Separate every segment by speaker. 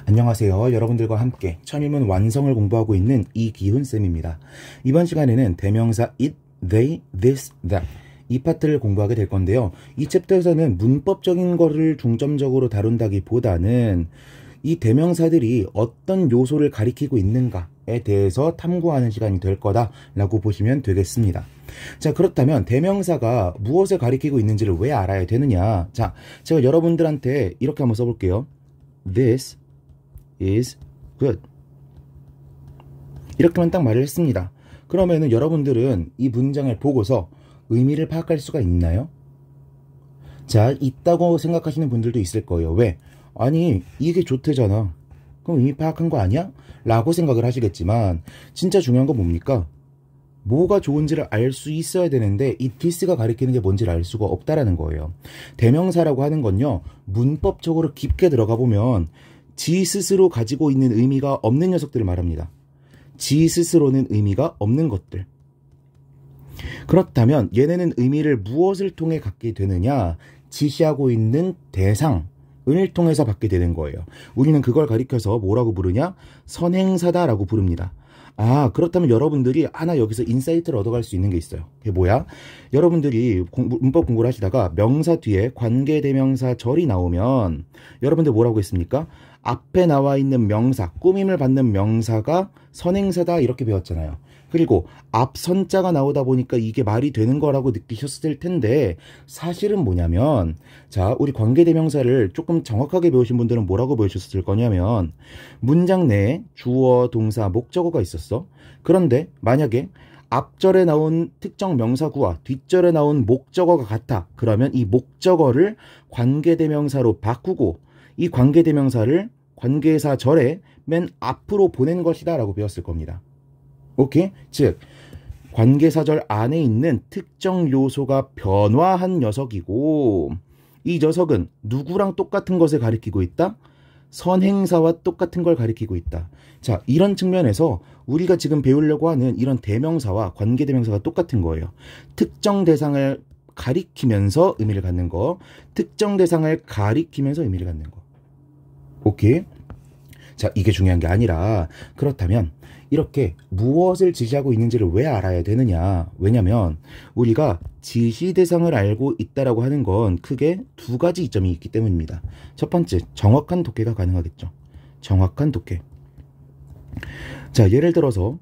Speaker 1: 안녕하세요. 여러분들과 함께 천일문 완성을 공부하고 있는 이기훈쌤입니다. 이번 시간에는 대명사 it, they, this, that 이 파트를 공부하게 될 건데요. 이 챕터에서는 문법적인 거를 중점적으로 다룬다기보다는 이 대명사들이 어떤 요소를 가리키고 있는가에 대해서 탐구하는 시간이 될 거다라고 보시면 되겠습니다. 자, 그렇다면 대명사가 무엇을 가리키고 있는지를 왜 알아야 되느냐? 자, 제가 여러분들한테 이렇게 한번 써볼게요. This is good. 이렇게만 딱 말을 했습니다. 그러면은 여러분들은 이 문장을 보고서 의미를 파악할 수가 있나요? 자, 있다고 생각하시는 분들도 있을 거예요. 왜? 아니, 이게 좋대잖아. 그럼 의미 파악한 거 아니야? 라고 생각을 하시겠지만 진짜 중요한 건 뭡니까? 뭐가 좋은지를 알 수 있어야 되는데 이 this가 가리키는 게 뭔지를 알 수가 없다라는 거예요. 대명사라고 하는 건요, 문법적으로 깊게 들어가 보면 지 스스로 가지고 있는 의미가 없는 녀석들을 말합니다. 지 스스로는 의미가 없는 것들. 그렇다면 얘네는 의미를 무엇을 통해 갖게 되느냐? 지시하고 있는 대상을 통해서 받게 되는 거예요. 우리는 그걸 가리켜서 뭐라고 부르냐? 선행사다라고 부릅니다. 아, 그렇다면 여러분들이 하나 여기서 인사이트를 얻어갈 수 있는 게 있어요. 그게 뭐야? 여러분들이 문법 공부를 하시다가 명사 뒤에 관계대명사 절이 나오면 여러분들 뭐라고 했습니까? 앞에 나와 있는 명사, 꾸밈을 받는 명사가 선행사다 이렇게 배웠잖아요. 그리고 앞 선자가 나오다 보니까 이게 말이 되는 거라고 느끼셨을 텐데 사실은 뭐냐면, 자, 우리 관계대명사를 조금 정확하게 배우신 분들은 뭐라고 배우셨을 거냐면 문장 내에 주어, 동사, 목적어가 있었어. 그런데 만약에 앞절에 나온 특정 명사구와 뒷절에 나온 목적어가 같아. 그러면 이 목적어를 관계대명사로 바꾸고 이 관계대명사를 관계사 절에 맨 앞으로 보낸 것이다 라고 배웠을 겁니다. 오케이? 즉 관계사절 안에 있는 특정 요소가 변화한 녀석이고 이 녀석은 누구랑 똑같은 것을 가리키고 있다? 선행사와 똑같은 걸 가리키고 있다. 자, 이런 측면에서 우리가 지금 배우려고 하는 이런 대명사와 관계대명사가 똑같은 거예요. 특정 대상을 가리키면서 의미를 갖는 거, 특정 대상을 가리키면서 의미를 갖는 거. 오케이? 자, 이게 중요한 게 아니라, 그렇다면 이렇게 무엇을 지시하고 있는지를 왜 알아야 되느냐? 왜냐면 우리가 지시 대상을 알고 있다라고 하는 건 크게 두 가지 이점이 있기 때문입니다. 첫 번째, 정확한 독해가 가능하겠죠. 정확한 독해. 자, 예를 들어서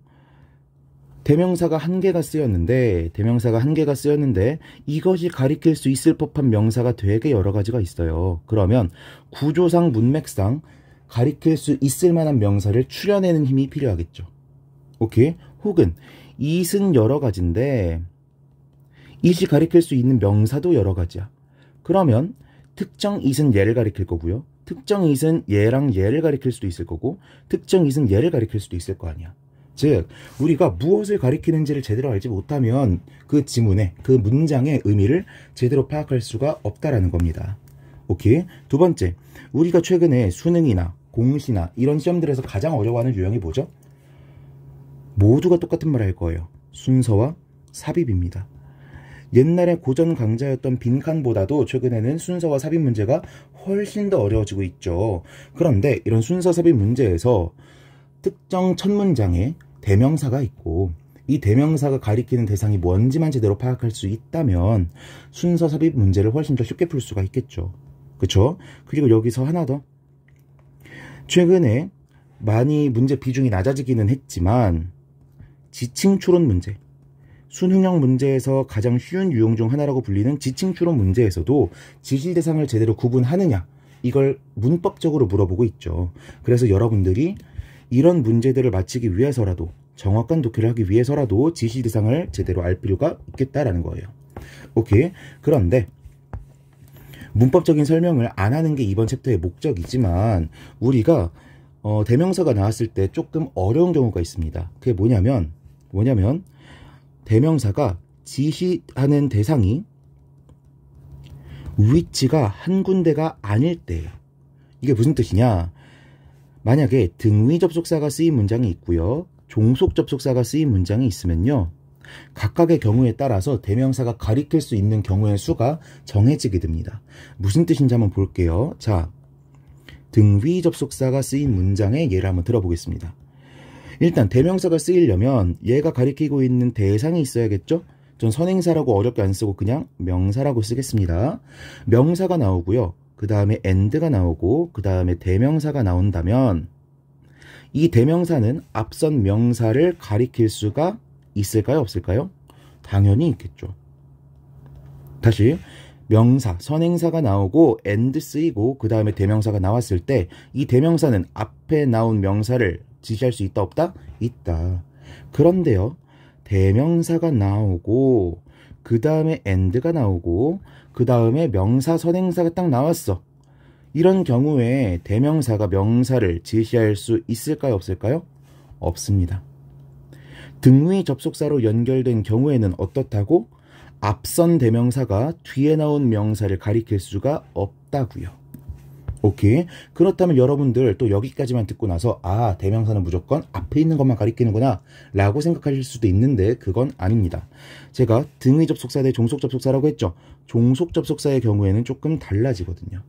Speaker 1: 대명사가 한 개가 쓰였는데 이것이 가리킬 수 있을 법한 명사가 되게 여러 가지가 있어요. 그러면 구조상 문맥상 가리킬 수 있을 만한 명사를 추려내는 힘이 필요하겠죠. 오케이? 혹은 it은 여러 가지인데 it이 가리킬 수 있는 명사도 여러 가지야. 그러면 특정 it은 얘를 가리킬 거고요. 특정 it은 얘랑 얘를 가리킬 수도 있을 거고 특정 it은 얘를 가리킬 수도 있을 거 아니야. 즉 우리가 무엇을 가리키는지를 제대로 알지 못하면 그 지문의, 그 문장의 의미를 제대로 파악할 수가 없다라는 겁니다. 오케이? 두 번째, 우리가 최근에 수능이나 공시나 이런 시험들에서 가장 어려워하는 유형이 뭐죠? 모두가 똑같은 말 할 거예요. 순서와 삽입입니다. 옛날에 고전 강자였던 빈칸보다도 최근에는 순서와 삽입 문제가 훨씬 더 어려워지고 있죠. 그런데 이런 순서 삽입 문제에서 특정 첫 문장에 대명사가 있고 이 대명사가 가리키는 대상이 뭔지만 제대로 파악할 수 있다면 순서 삽입 문제를 훨씬 더 쉽게 풀 수가 있겠죠. 그쵸? 그리고 여기서 하나 더. 최근에 많이 문제 비중이 낮아지기는 했지만 지칭 추론 문제, 수능형 문제에서 가장 쉬운 유형 중 하나라고 불리는 지칭 추론 문제에서도 지시 대상을 제대로 구분하느냐, 이걸 문법적으로 물어보고 있죠. 그래서 여러분들이 이런 문제들을 맞히기 위해서라도, 정확한 독해를 하기 위해서라도 지시 대상을 제대로 알 필요가 있겠다라는 거예요. 오케이? 그런데 문법적인 설명을 안 하는 게 이번 챕터의 목적이지만 우리가 대명사가 나왔을 때 조금 어려운 경우가 있습니다. 그게 뭐냐면 대명사가 지시하는 대상이 위치가 한 군데가 아닐 때예요. 이게 무슨 뜻이냐? 만약에 등위 접속사가 쓰인 문장이 있고요, 종속 접속사가 쓰인 문장이 있으면요, 각각의 경우에 따라서 대명사가 가리킬 수 있는 경우의 수가 정해지게 됩니다. 무슨 뜻인지 한번 볼게요. 자, 등위 접속사가 쓰인 문장의 예를 한번 들어보겠습니다. 일단 대명사가 쓰이려면 얘가 가리키고 있는 대상이 있어야겠죠? 전 선행사라고 어렵게 안 쓰고 그냥 명사라고 쓰겠습니다. 명사가 나오고요. 그 다음에 and가 나오고 그 다음에 대명사가 나온다면 이 대명사는 앞선 명사를 가리킬 수가 있을까요? 없을까요? 당연히 있겠죠. 다시 명사, 선행사가 나오고 and 쓰이고 그 다음에 대명사가 나왔을 때 이 대명사는 앞에 나온 명사를 지시할 수 있다 없다? 있다. 그런데요. 대명사가 나오고 그 다음에 and가 나오고 그 다음에 명사, 선행사가 딱 나왔어. 이런 경우에 대명사가 명사를 지시할 수 있을까요? 없을까요? 없습니다. 등위 접속사로 연결된 경우에는 어떻다고? 앞선 대명사가 뒤에 나온 명사를 가리킬 수가 없다고요. 오케이. 그렇다면 여러분들 또 여기까지만 듣고 나서 아, 대명사는 무조건 앞에 있는 것만 가리키는구나 라고 생각하실 수도 있는데 그건 아닙니다. 제가 등위 접속사 대 종속 접속사라고 했죠. 종속 접속사의 경우에는 조금 달라지거든요.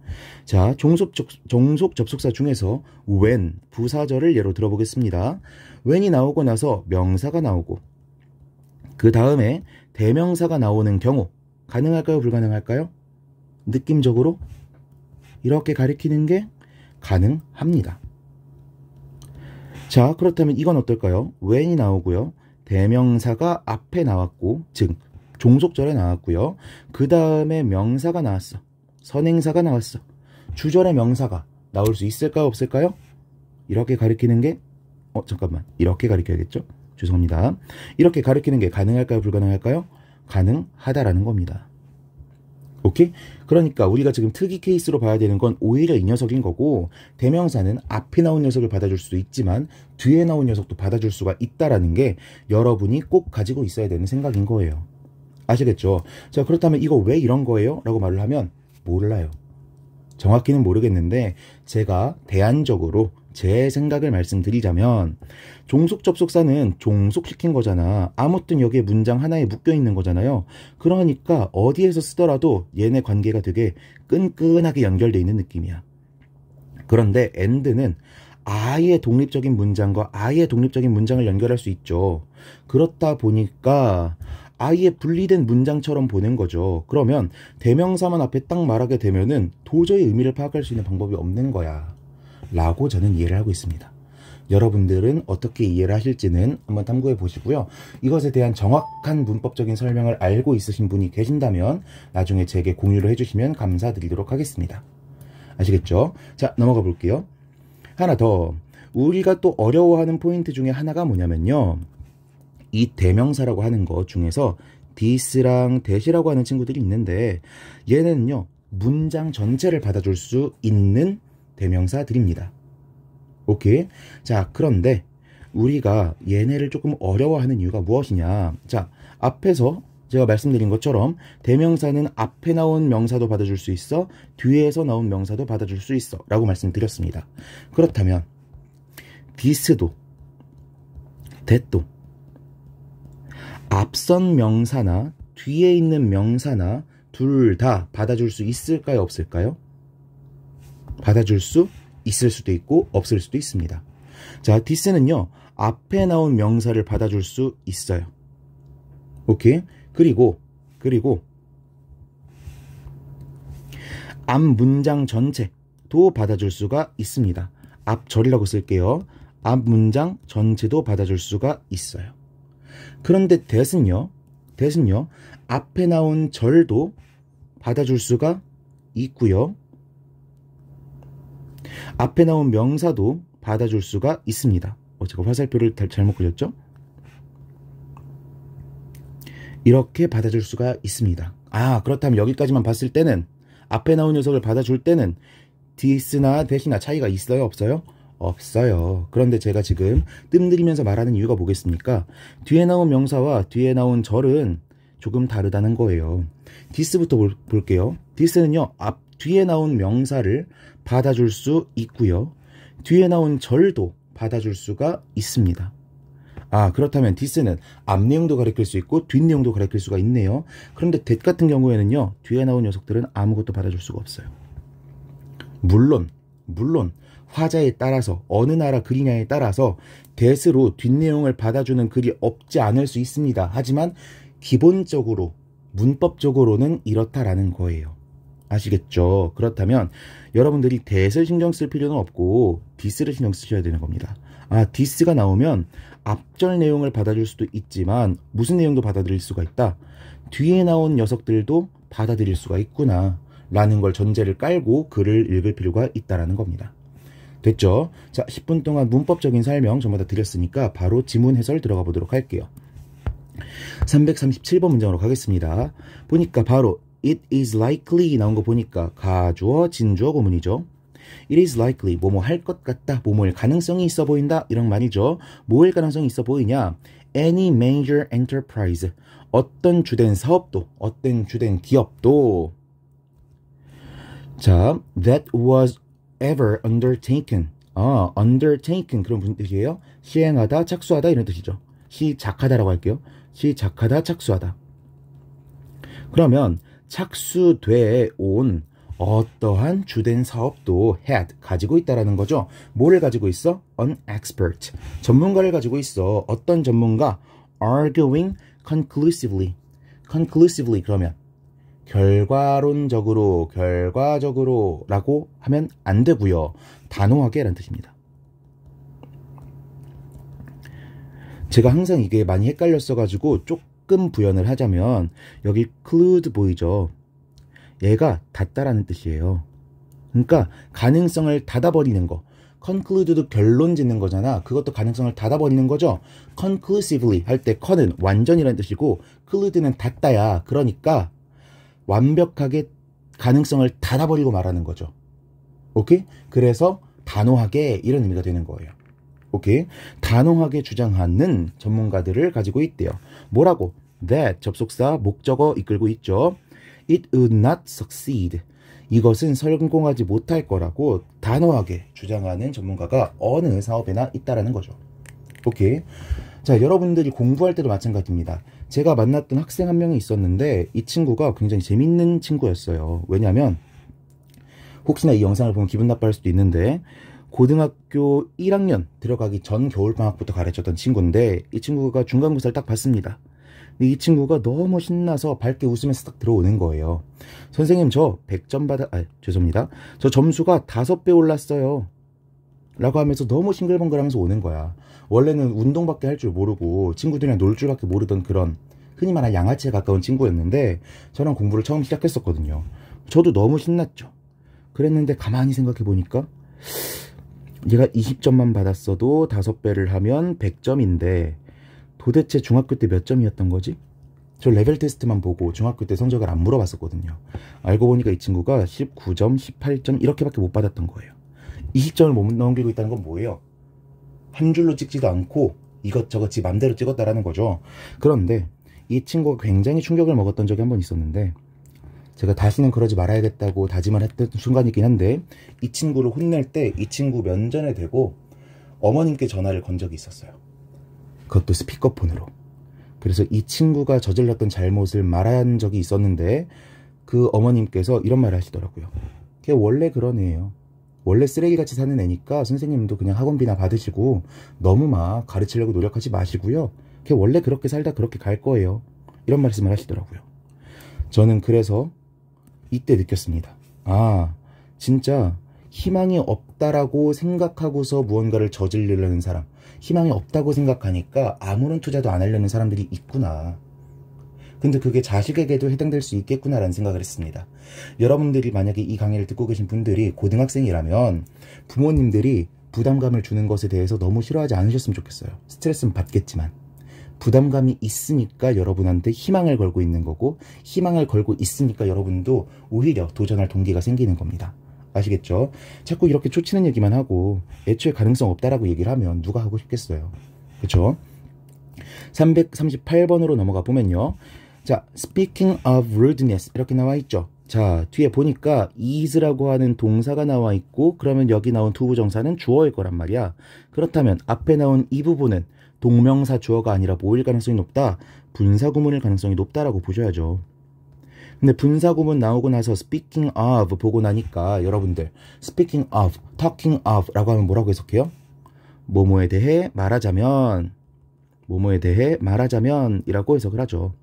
Speaker 1: 자, 종속 접속사 중에서 when, 부사절을 예로 들어보겠습니다. when이 나오고 나서 명사가 나오고 그 다음에 대명사가 나오는 경우 가능할까요? 불가능할까요? 느낌적으로 이렇게 가리키는 게 가능합니다. 자, 그렇다면 이건 어떨까요? when이 나오고요. 대명사가 앞에 나왔고, 즉 종속절에 나왔고요. 그 다음에 명사가 나왔어. 선행사가 나왔어. 주절에 명사가 나올 수 있을까요? 없을까요? 이렇게 가리키는 게 잠깐만. 이렇게 가리켜야겠죠? 죄송합니다. 이렇게 가리키는 게 가능할까요? 불가능할까요? 가능하다라는 겁니다. 오케이? 그러니까 우리가 지금 특이 케이스로 봐야 되는 건 오히려 이 녀석인 거고 대명사는 앞에 나온 녀석을 받아줄 수도 있지만 뒤에 나온 녀석도 받아줄 수가 있다라는 게 여러분이 꼭 가지고 있어야 되는 생각인 거예요. 아시겠죠? 자, 그렇다면 이거 왜 이런 거예요? 라고 말을 하면 몰라요. 정확히는 모르겠는데 제가 대안적으로 제 생각을 말씀드리자면 종속 접속사는 종속시킨 거잖아. 아무튼 여기에 문장 하나에 묶여 있는 거잖아요. 그러니까 어디에서 쓰더라도 얘네 관계가 되게 끈끈하게 연결되어 있는 느낌이야. 그런데 and는 아예 독립적인 문장과 아예 독립적인 문장을 연결할 수 있죠. 그렇다 보니까 아예 분리된 문장처럼 보는 거죠. 그러면 대명사만 앞에 딱 말하게 되면은 도저히 의미를 파악할 수 있는 방법이 없는 거야. 라고 저는 이해를 하고 있습니다. 여러분들은 어떻게 이해를 하실지는 한번 탐구해 보시고요. 이것에 대한 정확한 문법적인 설명을 알고 있으신 분이 계신다면 나중에 제게 공유를 해주시면 감사드리도록 하겠습니다. 아시겠죠? 자, 넘어가 볼게요. 하나 더. 우리가 또 어려워하는 포인트 중에 하나가 뭐냐면요. 이 대명사라고 하는 것 중에서 this랑 that이라고 하는 친구들이 있는데 얘는요. 문장 전체를 받아줄 수 있는 대명사들입니다. 오케이? 자, 그런데 우리가 얘네를 조금 어려워하는 이유가 무엇이냐? 자, 앞에서 제가 말씀드린 것처럼 대명사는 앞에 나온 명사도 받아줄 수 있어, 뒤에서 나온 명사도 받아줄 수 있어 라고 말씀드렸습니다. 그렇다면 this도 that도 앞선 명사나 뒤에 있는 명사나 둘 다 받아줄 수 있을까요? 없을까요? 받아줄 수 있을 수도 있고 없을 수도 있습니다. 자, this는요. 앞에 나온 명사를 받아줄 수 있어요. 오케이? 그리고 앞 문장 전체도 받아줄 수가 있습니다. 앞절이라고 쓸게요. 앞 문장 전체도 받아줄 수가 있어요. 그런데 that은요. 앞에 나온 절도 받아줄 수가 있고요. 앞에 나온 명사도 받아줄 수가 있습니다. 제가 화살표를 잘못 그렸죠? 이렇게 받아줄 수가 있습니다. 아, 그렇다면 여기까지만 봤을 때는 앞에 나온 녀석을 받아줄 때는 this나 that이나 차이가 있어요? 없어요? 없어요. 그런데 제가 지금 뜸들이면서 말하는 이유가 뭐겠습니까? 뒤에 나온 명사와 뒤에 나온 절은 조금 다르다는 거예요. this부터 볼게요. this는요. 뒤에 나온 명사를 받아줄 수 있고요. 뒤에 나온 절도 받아줄 수가 있습니다. 아, 그렇다면 this는 앞 내용도 가리킬 수 있고 뒷 내용도 가리킬 수가 있네요. 그런데 that 같은 경우에는요. 뒤에 나온 녀석들은 아무것도 받아줄 수가 없어요. 물론 물론 화자에 따라서 어느 나라 글이냐에 따라서 that으로 뒷내용을 받아주는 글이 없지 않을 수 있습니다. 하지만 기본적으로 문법적으로는 이렇다라는 거예요. 아시겠죠? 그렇다면 여러분들이 that을 신경 쓸 필요는 없고 this를 신경 쓰셔야 되는 겁니다. this가 나오면 앞절 내용을 받아줄 수도 있지만 무슨 내용도 받아들일 수가 있다. 뒤에 나온 녀석들도 받아들일 수가 있구나 라는 걸 전제를 깔고 글을 읽을 필요가 있다라는 겁니다. 됐죠? 자, 10분 동안 문법적인 설명 전부 다 드렸으니까 바로 지문 해설 들어가 보도록 할게요. 337번 문장으로 가겠습니다. 보니까 바로 it is likely 나온 거 보니까 가주어, 진주어 구문이죠. it is likely, 뭐뭐 할 것 같다, 뭐뭐일 가능성이 있어 보인다 이런 말이죠. 뭐일 가능성이 있어 보이냐? any major enterprise, 어떤 주된 사업도, 어떤 주된 기업도 자, that was ever undertaken. undertaken 그런 무슨 뜻이에요? 시행하다, 착수하다 이런 뜻이죠. 시작하다라고 할게요. 시작하다, 착수하다. 그러면 착수돼 온 어떠한 주된 사업도 had, 가지고 있다라는 거죠. 뭐를 가지고 있어? An expert, 전문가를 가지고 있어. 어떤 전문가? Arguing conclusively. conclusively 그러면 결과적으로 라고 하면 안 되고요. 단호하게 라는 뜻입니다. 제가 항상 이게 많이 헷갈렸어가지고 조금 부연을 하자면 여기 clude 보이죠? 얘가 닫다라는 뜻이에요. 그러니까 가능성을 닫아버리는 거. conclude도 결론 짓는 거잖아. 그것도 가능성을 닫아버리는 거죠. conclusively 할 때 con은 완전이라는 뜻이고 clude는 닫다야. 그러니까 완벽하게 가능성을 닫아버리고 말하는 거죠. 오케이? 그래서 단호하게 이런 의미가 되는 거예요. 오케이? 단호하게 주장하는 전문가들을 가지고 있대요. 뭐라고? that 접속사 목적어 이끌고 있죠. it would not succeed. 이것은 성공하지 못할 거라고 단호하게 주장하는 전문가가 어느 사업에나 있다라는 거죠. 오케이? 자, 여러분들이 공부할 때도 마찬가지입니다. 제가 만났던 학생 한 명이 있었는데 이 친구가 굉장히 재밌는 친구였어요. 왜냐하면 혹시나 이 영상을 보면 기분 나빠할 수도 있는데 고등학교 1학년 들어가기 전 겨울방학부터 가르쳤던 친구인데 이 친구가 중간고사를 딱 봤습니다. 근데 이 친구가 너무 신나서 밝게 웃으면서 딱 들어오는 거예요. 선생님 저 100점 죄송합니다. 저 점수가 5배 올랐어요. 라고 하면서 너무 싱글벙글하면서 오는 거야. 원래는 운동밖에 할 줄 모르고 친구들이랑 놀 줄밖에 모르던 그런 흔히 말하는 양아치에 가까운 친구였는데 저랑 공부를 처음 시작했었거든요. 저도 너무 신났죠. 그랬는데 가만히 생각해 보니까 얘가 20점만 받았어도 5배를 하면 100점인데 도대체 중학교 때 몇 점이었던 거지? 저 레벨 테스트만 보고 중학교 때 성적을 안 물어봤었거든요. 알고 보니까 이 친구가 19점, 18점 이렇게밖에 못 받았던 거예요. 20점을 못 넘기고 있다는 건 뭐예요? 한 줄로 찍지도 않고 이것저것 지 맘대로 찍었다라는 거죠. 그런데 이 친구가 굉장히 충격을 먹었던 적이 한 번 있었는데 제가 다시는 그러지 말아야겠다고 다짐을 했던 순간이긴 한데 이 친구를 혼낼 때 이 친구 면전에 대고 어머님께 전화를 건 적이 있었어요. 그것도 스피커폰으로. 그래서 이 친구가 저질렀던 잘못을 말한 적이 있었는데 그 어머님께서 이런 말을 하시더라고요. 걔 원래 그런 애예요. 원래 쓰레기같이 사는 애니까 선생님도 그냥 학원비나 받으시고 너무 막 가르치려고 노력하지 마시고요. 걔 원래 그렇게 살다 그렇게 갈 거예요. 이런 말씀을 하시더라고요. 저는 그래서 이때 느꼈습니다. 아, 진짜 희망이 없다라고 생각하고서 무언가를 저지르려는 사람, 희망이 없다고 생각하니까 아무런 투자도 안 하려는 사람들이 있구나. 근데 그게 자식에게도 해당될 수 있겠구나라는 생각을 했습니다. 여러분들이 만약에 이 강의를 듣고 계신 분들이 고등학생이라면 부모님들이 부담감을 주는 것에 대해서 너무 싫어하지 않으셨으면 좋겠어요. 스트레스는 받겠지만 부담감이 있으니까 여러분한테 희망을 걸고 있는 거고 희망을 걸고 있으니까 여러분도 오히려 도전할 동기가 생기는 겁니다. 아시겠죠? 자꾸 이렇게 초치는 얘기만 하고 애초에 가능성 없다라고 얘기를 하면 누가 하고 싶겠어요. 그렇죠? 338번으로 넘어가 보면요. 자, speaking of rudeness 이렇게 나와 있죠. 자, 뒤에 보니까 is라고 하는 동사가 나와 있고 그러면 여기 나온 투부정사는 주어일 거란 말이야. 그렇다면 앞에 나온 이 부분은 동명사 주어가 아니라 뭐일 가능성이 높다? 분사구문일 가능성이 높다라고 보셔야죠. 근데 분사구문 나오고 나서 speaking of 보고 나니까 여러분들 speaking of, talking of 라고 하면 뭐라고 해석해요? 뭐뭐에 대해 말하자면, 뭐뭐에 대해 말하자면 이라고 해석을 하죠.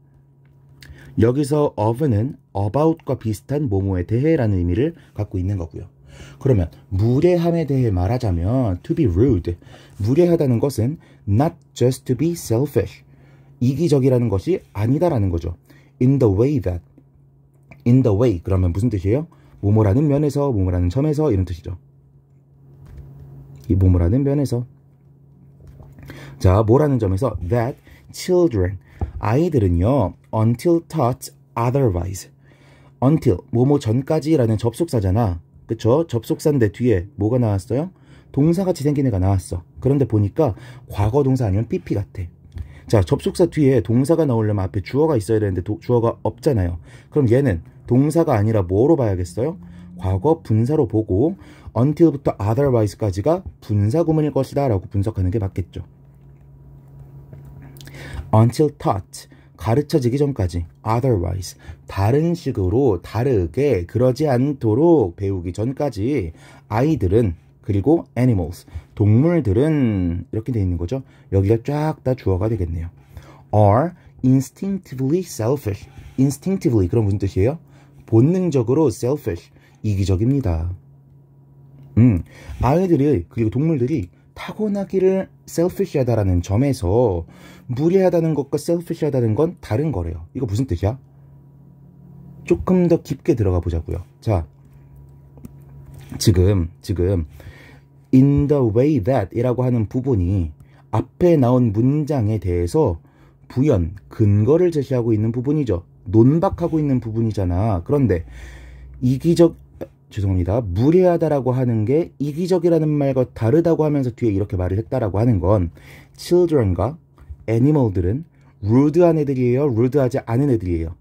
Speaker 1: 여기서 of는 about과 비슷한 뭐뭐에 대해 라는 의미를 갖고 있는 거고요. 그러면 무례함에 대해 말하자면 to be rude, 무례하다는 것은 not just to be selfish, 이기적이라는 것이 아니다라는 거죠. in the way that, in the way 그러면 무슨 뜻이에요? 뭐뭐라는 면에서, 뭐뭐라는 점에서 이런 뜻이죠. 이 뭐뭐라는 면에서. 자, 뭐라는 점에서 that children, 아이들은요 until taught otherwise, until 뭐뭐 전까지라는 접속사잖아. 그쵸? 접속사인데 뒤에 뭐가 나왔어요? 동사같이 생긴 애가 나왔어. 그런데 보니까 과거 동사 아니면 PP 같아. 자, 접속사 뒤에 동사가 나오려면 앞에 주어가 있어야 되는데 주어가 없잖아요. 그럼 얘는 동사가 아니라 뭐로 봐야겠어요? 과거 분사로 보고 until부터 otherwise까지가 분사구문일 것이다 라고 분석하는 게 맞겠죠. until taught, 가르쳐지기 전까지, otherwise, 다른 식으로, 다르게, 그러지 않도록 배우기 전까지 아이들은, 그리고 animals, 동물들은 이렇게 돼 있는 거죠. 여기가 쫙 다 주어가 되겠네요. are instinctively selfish, instinctively 그럼 무슨 뜻이에요? 본능적으로 selfish, 이기적입니다. 아이들이, 그리고 동물들이 타고나기를 selfish하다라는 점에서 무례하다는 것과 selfish하다는 건 다른 거래요. 이거 무슨 뜻이야? 조금 더 깊게 들어가 보자고요. 자, 지금 in the way that 이라고 하는 부분이 앞에 나온 문장에 대해서 부연, 근거를 제시하고 있는 부분이죠. 논박하고 있는 부분이잖아. 그런데 죄송합니다. 무례하다라고 하는 게 이기적이라는 말과 다르다고 하면서 뒤에 이렇게 말을 했다라고 하는 건 children과 animal들은 rude한 애들이에요? rude하지 않은 애들이에요?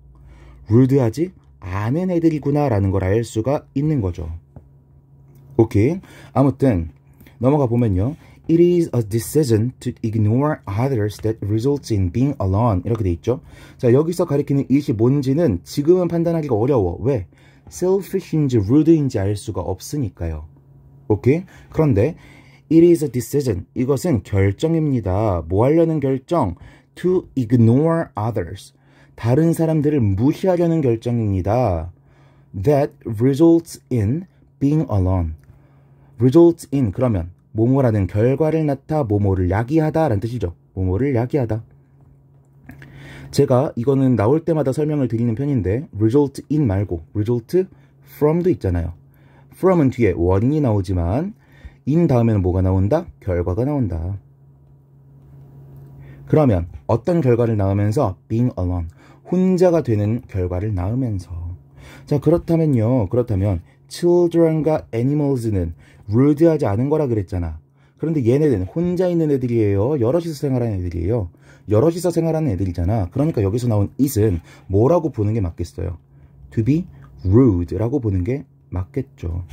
Speaker 1: rude하지 않은 애들이구나 라는 걸 알 수가 있는 거죠. 오케이. 아무튼 넘어가 보면요. It is a decision to ignore others that results in being alone. 이렇게 돼 있죠. 자, 여기서 가리키는 it이 뭔지는 지금은 판단하기가 어려워. 왜? selfish인지 rude인지 알 수가 없으니까요. 오케이? 그런데 it is a decision. 이것은 결정입니다. 뭐 하려는 결정? to ignore others. 다른 사람들을 무시하려는 결정입니다. that results in being alone. results in 그러면 뭐뭐라는 결과를 낳다, 뭐뭐를 야기하다 라는 뜻이죠. 뭐뭐를 야기하다. 제가 이거는 나올 때마다 설명을 드리는 편인데 result in 말고 result from도 있잖아요. from은 뒤에 원인이 나오지만 in 다음에는 뭐가 나온다? 결과가 나온다. 그러면 어떤 결과를 낳으면서 being alone, 혼자가 되는 결과를 낳으면서. 자, 그렇다면 children과 animals는 rude하지 않은 거라 그랬잖아. 그런데 얘네는 혼자 있는 애들이에요? 여럿이서 생활하는 애들이에요? 여럿이서 생활하는 애들이잖아. 그러니까 여기서 나온 it은 뭐라고 보는 게 맞겠어요? to be rude라고 보는 게 맞겠죠.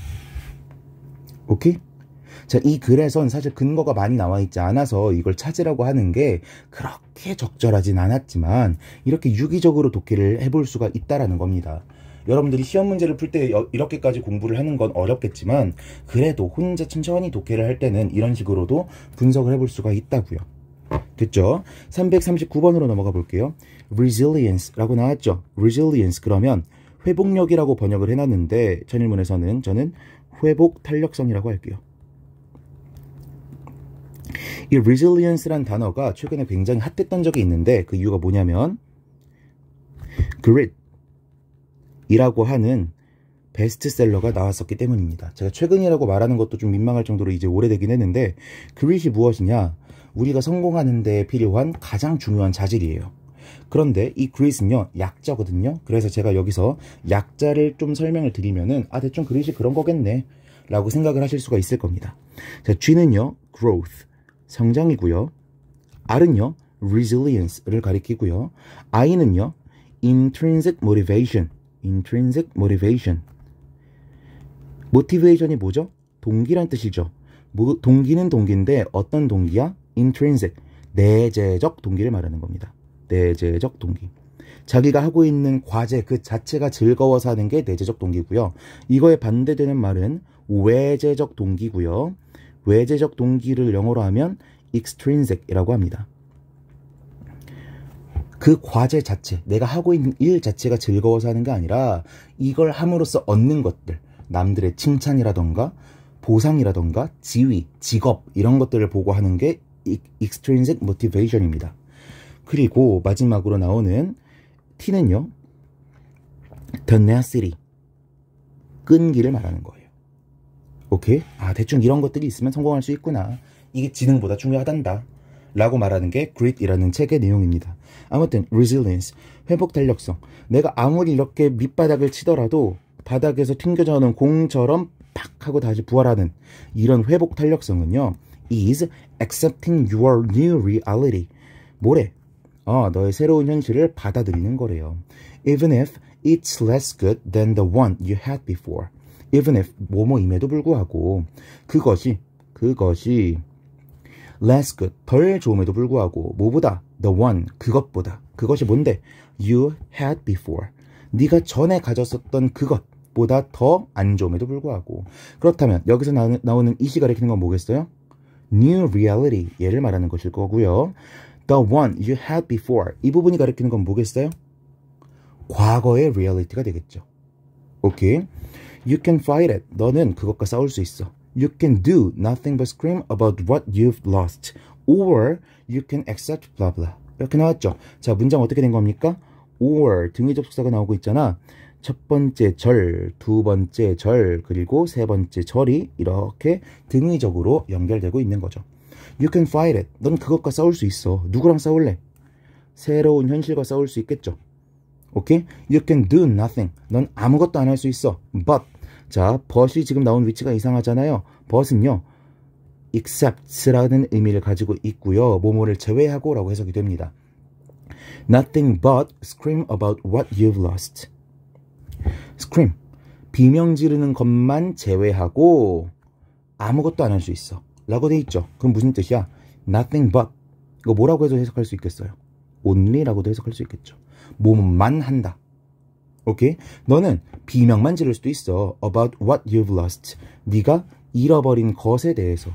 Speaker 1: 오케이? 자, 이 글에선 사실 근거가 많이 나와 있지 않아서 이걸 찾으라고 하는 게 그렇게 적절하진 않았지만 이렇게 유기적으로 독해를 해볼 수가 있다라는 겁니다. 여러분들이 시험 문제를 풀 때 이렇게까지 공부를 하는 건 어렵겠지만 그래도 혼자 천천히 독해를 할 때는 이런 식으로도 분석을 해볼 수가 있다고요. 됐죠? 339번으로 넘어가 볼게요. resilience라고 나왔죠? resilience 그러면 회복력이라고 번역을 해놨는데 전일문에서는 저는 회복 탄력성이라고 할게요. 이 resilience란 단어가 최근에 굉장히 핫했던 적이 있는데 그 이유가 뭐냐면 grit 이라고 하는 베스트셀러가 나왔었기 때문입니다. 제가 최근이라고 말하는 것도 좀 민망할 정도로 이제 오래되긴 했는데 grit이 무엇이냐? 우리가 성공하는 데 필요한 가장 중요한 자질이에요. 그런데 이 grit은요 약자거든요. 그래서 제가 여기서 약자를 좀 설명을 드리면은 대충 grit이 그런 거겠네 라고 생각을 하실 수가 있을 겁니다. 자, G는요 growth, 성장이고요. R은요 resilience를 가리키고요. I는요 intrinsic motivation, intrinsic motivation. motivation이 뭐죠? 동기란 뜻이죠. 동기는 동기인데 어떤 동기야? intrinsic, 내재적 동기를 말하는 겁니다. 내재적 동기. 자기가 하고 있는 과제 그 자체가 즐거워서 하는 게 내재적 동기고요. 이거에 반대되는 말은 외재적 동기고요. 외재적 동기를 영어로 하면 extrinsic이라고 합니다. 그 과제 자체, 내가 하고 있는 일 자체가 즐거워서 하는 게 아니라 이걸 함으로써 얻는 것들, 남들의 칭찬이라던가 보상이라던가 지위, 직업 이런 것들을 보고 하는 게 extrinsic motivation입니다. 그리고 마지막으로 나오는 T는요, tenacity, 끈기를 말하는 거예요. 오케이? 아, 대충 이런 것들이 있으면 성공할 수 있구나. 이게 지능보다 중요하단다 라고 말하는 게 Grit이라는 책의 내용입니다. 아무튼 resilience, 회복 탄력성. 내가 아무리 이렇게 밑바닥을 치더라도 바닥에서 튕겨져 나오는 공처럼 팍 하고 다시 부활하는 이런 회복 탄력성은요, is accepting your new reality. 뭐래? 너의 새로운 현실을 받아들이는 거래요. Even if it's less good than the one you had before. Even if 뭐뭐임에도 불구하고 그것이 less good, 덜 좋음에도 불구하고 뭐보다? the one, 그것보다. 그것이 뭔데? you had before. 네가 전에 가졌었던 그것보다 더 안 좋음에도 불구하고. 그렇다면 여기서 나오는 이시 가리키는 건 뭐겠어요? new reality, 얘를 말하는 것일 거고요. the one you had before, 이 부분이 가리키는 건 뭐겠어요? 과거의 reality가 되겠죠. 오케이? You can fight it. 너는 그것과 싸울 수 있어. You can do nothing but scream about what you've lost. Or you can accept blah blah. 이렇게 나왔죠. 자, 문장 어떻게 된 겁니까? Or, 등위 접속사가 나오고 있잖아. 첫 번째 절, 두 번째 절, 그리고 세 번째 절이 이렇게 등위적으로 연결되고 있는 거죠. You can fight it. 넌 그것과 싸울 수 있어. 누구랑 싸울래? 새로운 현실과 싸울 수 있겠죠. 오케이? You can do nothing. 넌 아무것도 안 할 수 있어. But. 자, but이 지금 나온 위치가 이상하잖아요. but은요, except라는 의미를 가지고 있고요. 뭐뭐를 제외하고 라고 해석이 됩니다. Nothing but scream about what you've lost. scream, 비명 지르는 것만 제외하고 아무것도 안 할 수 있어 라고 돼 있죠. 그럼 무슨 뜻이야? Nothing but. 이거 뭐라고 해서 해석할 수 있겠어요? only 라고도 해석할 수 있겠죠. 뭐만 한다. 오케이? 너는 비명만 지를 수도 있어. About what you've lost. 네가 잃어버린 것에 대해서.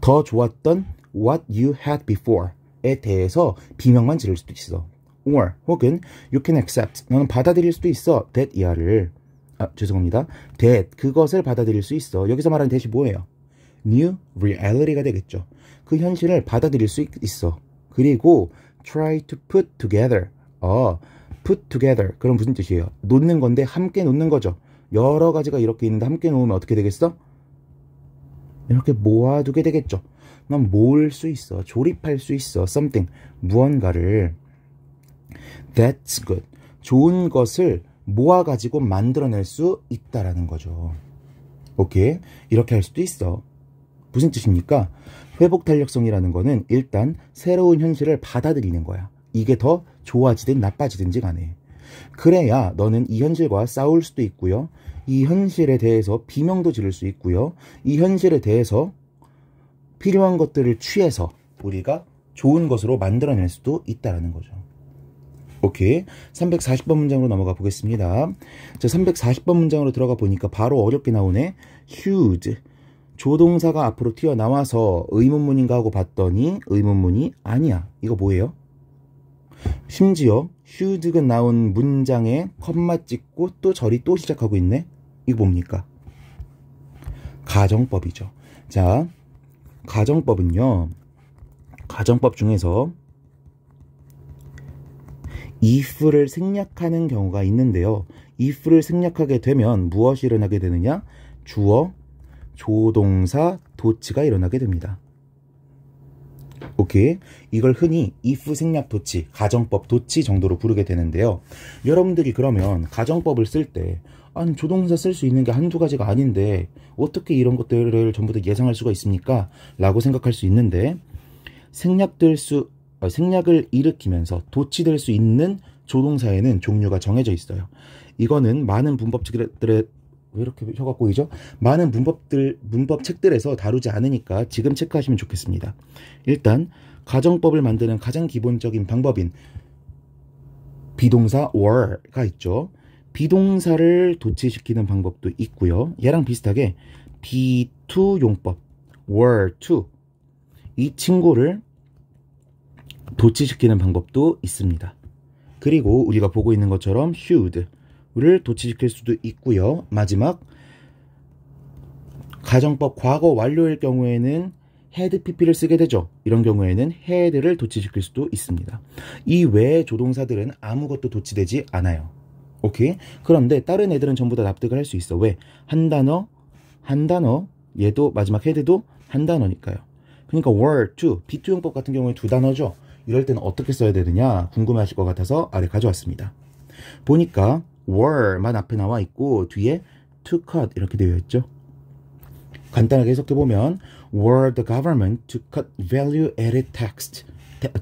Speaker 1: 더 좋았던 what you had before에 대해서 비명만 지를 수도 있어. Or 혹은 you can accept. 너는 받아들일 수도 있어. that 이하를. 죄송합니다. that 그것을 받아들일 수 있어. 여기서 말하는 that이 뭐예요? new reality가 되겠죠. 그 현실을 받아들일 수 있어. 그리고 try to put together. put together. 그럼 무슨 뜻이에요? 놓는 건데 함께 놓는 거죠. 여러 가지가 이렇게 있는데 함께 놓으면 어떻게 되겠어? 이렇게 모아두게 되겠죠. 넌 모을 수 있어. 조립할 수 있어. something. 무언가를. That's good. 좋은 것을 모아가지고 만들어낼 수 있다라는 거죠. 오케이? 이렇게 할 수도 있어. 무슨 뜻입니까? 회복 탄력성이라는 거는 일단 새로운 현실을 받아들이는 거야. 이게 더 좋아지든 나빠지든지 간에. 그래야 너는 이 현실과 싸울 수도 있고요. 이 현실에 대해서 비명도 지를 수 있고요. 이 현실에 대해서 필요한 것들을 취해서 우리가 좋은 것으로 만들어낼 수도 있다는 거죠. 오케이. 340번 문장으로 넘어가 보겠습니다. 자, 340번 문장으로 들어가 보니까 바로 어렵게 나오네. huge. 조동사가 앞으로 튀어나와서 의문문인가 하고 봤더니 의문문이 아니야. 이거 뭐예요? 심지어 hug가 나온 문장에 컴마 찍고 또 절이 또 시작하고 있네. 이거 뭡니까? 가정법이죠. 자, 가정법은요, 가정법 중에서 if를 생략하는 경우가 있는데요. if를 생략하게 되면 무엇이 일어나게 되느냐? 주어, 조동사, 도치가 일어나게 됩니다. 오케이. 이걸 흔히 if 생략 도치, 가정법 도치 정도로 부르게 되는데요. 여러분들이 그러면 가정법을 쓸 때 아니 조동사 쓸 수 있는 게 한두 가지가 아닌데 어떻게 이런 것들을 전부 다 예상할 수가 있습니까? 라고 생각할 수 있는데 생략을 일으키면서 도치될 수 있는 조동사에는 종류가 정해져 있어요. 이거는 많은 문법책들의 왜 이렇게 혀가 꼬이죠? 많은 문법 책들에서 다루지 않으니까 지금 체크하시면 좋겠습니다. 일단 가정법을 만드는 가장 기본적인 방법인 비동사 were가 있죠. 비동사를 도치시키는 방법도 있고요. 얘랑 비슷하게 be2 용법 were to 이 친구를 도치시키는 방법도 있습니다. 그리고 우리가 보고 있는 것처럼 should를 도치시킬 수도 있고요. 마지막 가정법 과거 완료일 경우에는 had pp를 쓰게 되죠. 이런 경우에는 had를 도치시킬 수도 있습니다. 이 외의 조동사들은 아무것도 도치되지 않아요. 오케이? 그런데 다른 애들은 전부 다 납득을 할 수 있어. 왜? 한 단어, 얘도 마지막 had도 한 단어니까요. 그러니까 were, to, be2 용법 같은 경우에 두 단어죠. 이럴 때는 어떻게 써야 되느냐 궁금해하실 것 같아서 아래 가져왔습니다. 보니까 were만 앞에 나와 있고 뒤에 to cut 이렇게 되어 있죠. 간단하게 해석해보면 were the government to cut value added tax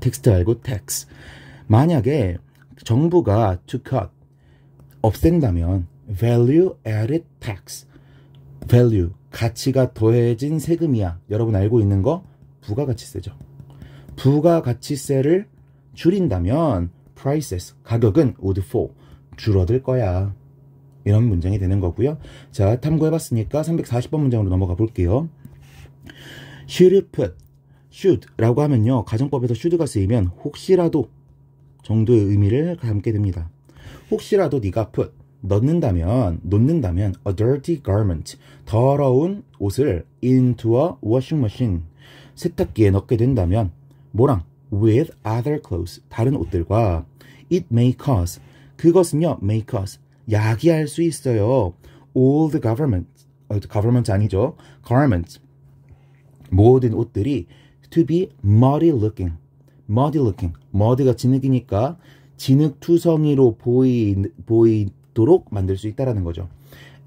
Speaker 1: 텍스트 알고 tax 만약에 정부가 to cut 없앤다면 value added tax value 가치가 더해진 세금이야. 여러분 알고 있는 거 부가가치세죠. 부가가치세를 줄인다면 prices 가격은 would fall 줄어들 거야. 이런 문장이 되는 거고요. 자, 탐구해봤으니까 340번 문장으로 넘어가 볼게요. should put, should라고 하면요. 가정법에서 should가 쓰이면 혹시라도 정도의 의미를 담게 됩니다. 혹시라도 네가 put, 놓는다면 a dirty garment, 더러운 옷을 into a washing machine, 세탁기에 넣게 된다면 뭐랑? with other clothes, 다른 옷들과 it may cause, 그것은요, may cause, 야기할 수 있어요. all the government 아니죠. garments, 모든 옷들이 to be muddy looking, muddy가 진흙이니까 진흙투성이로 보이도록 만들 수 있다라는 거죠.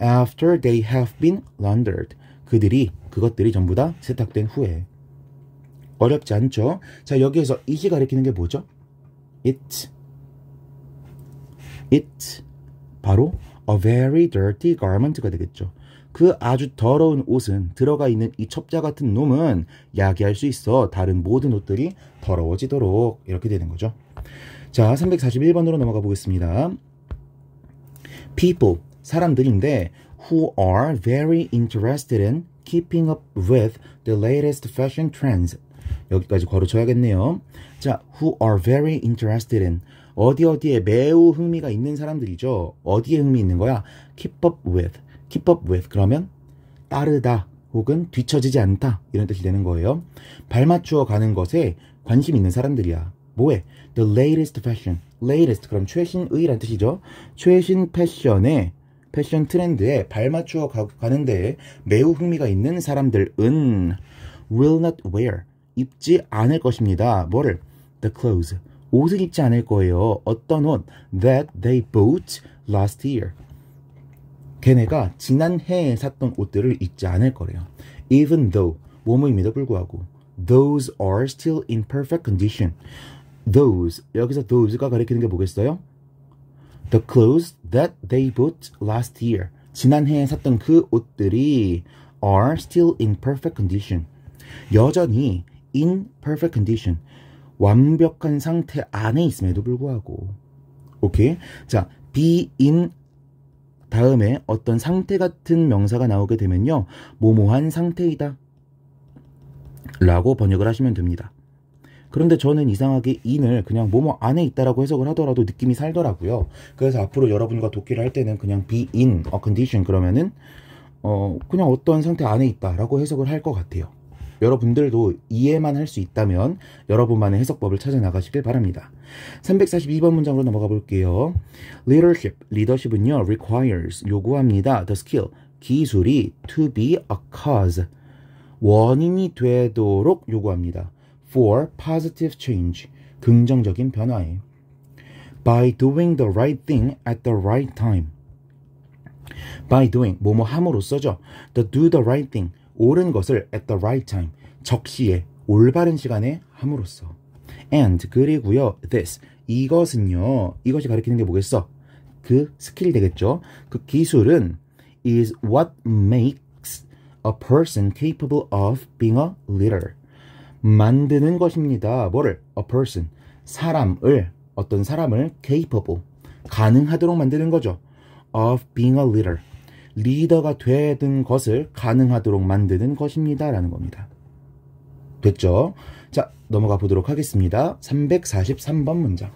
Speaker 1: after they have been laundered, 그것들이 전부 다 세탁된 후에. 어렵지 않죠? 자, 여기에서 it이 가리키는 게 뭐죠? it 바로 a very dirty garment가 되겠죠. 그 아주 더러운 옷은 들어가 있는 이 첩자 같은 놈은 야기할 수 있어. 다른 모든 옷들이 더러워지도록 이렇게 되는 거죠. 자, 341번으로 넘어가 보겠습니다. people, 사람들인데 who are very interested in keeping up with the latest fashion trends. 여기까지 괄호 쳐야겠네요. 자, who are very interested in 어디에 매우 흥미가 있는 사람들이죠. 어디에 흥미 있는 거야? keep up with 그러면 따르다 혹은 뒤처지지 않다 이런 뜻이 되는 거예요. 발맞추어 가는 것에 관심 있는 사람들이야. 뭐해? The latest fashion. latest 그럼 최신의란 뜻이죠. 최신 패션 트렌드에 발맞추어 가는데 매우 흥미가 있는 사람들은 will not wear 입지 않을 것입니다. 뭐를? The clothes 옷을 입지 않을 거예요. 어떤 옷? That they bought last year. 걔네가 지난해에 샀던 옷들을 입지 않을 거래요. Even though 뭐뭐임에도 불구하고 those are still in perfect condition. those 여기서 those가 가리키는 게 뭐겠어요? The clothes that they bought last year. 지난해에 샀던 그 옷들이 are still in perfect condition. 여전히 in perfect condition. 완벽한 상태 안에 있음에도 불구하고. 오케이? 자, be in 다음에 어떤 상태 같은 명사가 나오게 되면요. 뭐뭐한 상태이다 라고 번역을 하시면 됩니다. 그런데 저는 이상하게 in을 그냥 뭐뭐 안에 있다라고 해석을 하더라도 느낌이 살더라고요. 그래서 앞으로 여러분과 독해를 할 때는 그냥 be in a condition 그러면은 그냥 어떤 상태 안에 있다라고 해석을 할 것 같아요. 여러분들도 이해만 할 수 있다면 여러분만의 해석법을 찾아 나가시길 바랍니다. 342번 문장으로 넘어가 볼게요. Leadership, 리더십은요, requires, 요구합니다. The skill, 기술이 to be a cause, 원인이 되도록 요구합니다. For positive change, 긍정적인 변화에. By doing the right thing at the right time. By doing, 뭐뭐 함으로써죠. do the right thing, 옳은 것을 at the right time, 적시에, 올바른 시간에 함으로써. And, 그리고요, this, 이것이 가리키는 게 뭐겠어? 그 스킬 되겠죠? 그 기술은 is what makes a person capable of being a leader. 만드는 것입니다. 뭐를? A person, 사람을 어떤 사람을 capable, 가능하도록 만드는 거죠. of being a leader. 리더가 되는 것을 가능하도록 만드는 것입니다. 라는 겁니다. 됐죠? 자, 넘어가 보도록 하겠습니다. 343번 문장.